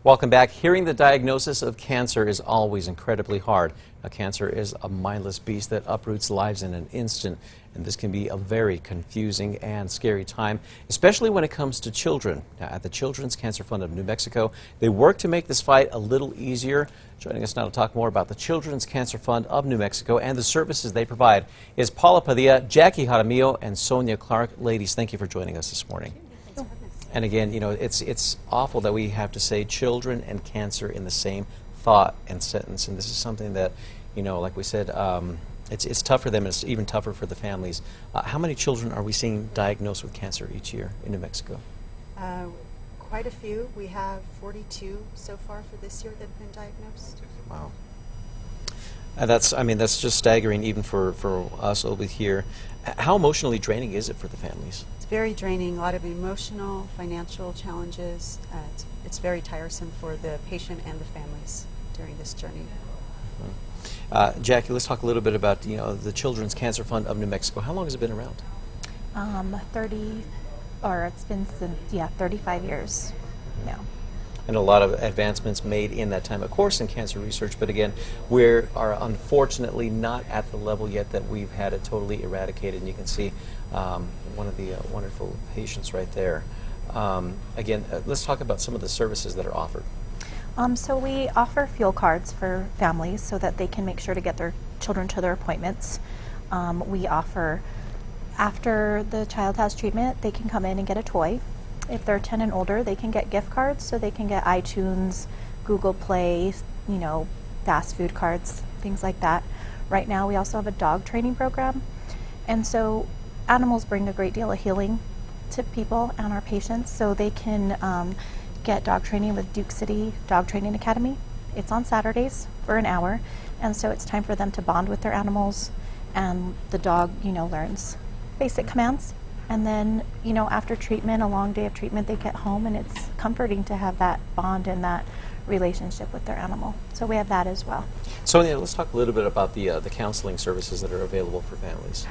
Welcome back. Hearing the diagnosis of cancer is always incredibly hard. Now, cancer is a mindless beast that uproots lives in an instant, and this can be a very confusing and scary time, especially when it comes to children. Now, at the Children's Cancer Fund of New Mexico, they work to make this fight a little easier. Joining us now to talk more about the Children's Cancer Fund of New Mexico and the services they provide is Paula Padilla, Jackie Jaramillo, and Sonia Clark. Ladies, thank you for joining us this morning. And again, you know, it's awful that we have to say children and cancer in the same thought and sentence. And this is something that, you know, like we said, it's tough for them, and it's even tougher for the families. How many children are we seeing diagnosed with cancer each year in New Mexico? Quite a few. We have 42 so far for this year that have been diagnosed. Wow. That's just staggering even for us over here. How emotionally draining is it for the families? It's very draining, a lot of emotional, financial challenges. It's very tiresome for the patient and the families during this journey. Jackie, let's talk a little bit about the Children's Cancer Fund of New Mexico. How long has it been around? 35 years now. And a lot of advancements made in that time, of course, in cancer research. But again, we are unfortunately not at the level yet that we've had it totally eradicated. And you can see one of the wonderful patients right there. Again, let's talk about some of the services that are offered. So we offer fuel cards for families so that they can make sure to get their children to their appointments. We offer, after the child has treatment, they can come in and get a toy. If they're 10 and older, they can get gift cards, so they can get iTunes, Google Play, fast food cards, things like that. Right now, we also have a dog training program. And so animals bring a great deal of healing to people and our patients, so they can get dog training with Duke City Dog Training Academy. It's on Saturdays for an hour, and so it's time for them to bond with their animals, and the dog, learns basic commands. And then, after treatment, a long day of treatment, they get home, and it's comforting to have that bond and that relationship with their animal. So we have that as well. Sonia, let's talk a little bit about the counseling services that are available for families.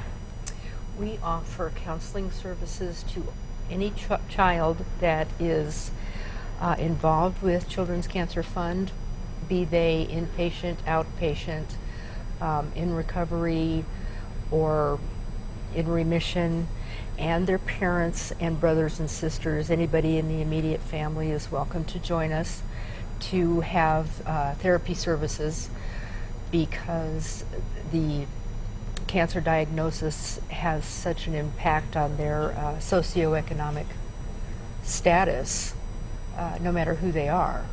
We offer counseling services to any child that is involved with Children's Cancer Fund, be they inpatient, outpatient, in recovery, or in remission, and their parents and brothers and sisters. Anybody in the immediate family is welcome to join us to have therapy services, because the cancer diagnosis has such an impact on their socioeconomic status, no matter who they are.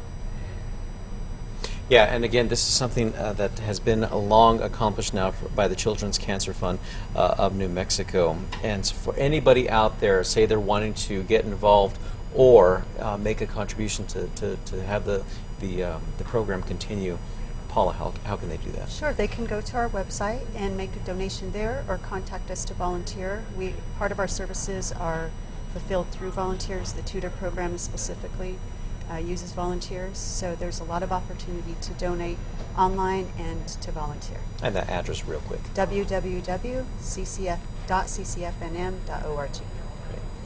Yeah, and again, this is something that has been long accomplished now by the Children's Cancer Fund of New Mexico. And for anybody out there, say they're wanting to get involved or make a contribution to have the program continue, Paula, how can they do that? Sure, they can go to our website and make a donation there, or contact us to volunteer. Part of our services are fulfilled through volunteers. The tutor program specifically uses volunteers, so there's a lot of opportunity to donate online and to volunteer. And that address real quick. www.ccfnm.org.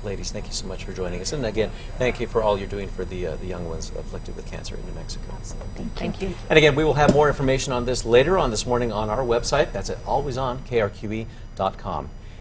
Ladies, thank you so much for joining us. And again, thank you for all you're doing for the young ones afflicted with cancer in New Mexico. Absolutely. Thank you. And again, we will have more information on this later on this morning on our website. That's at alwaysonkRQE.com.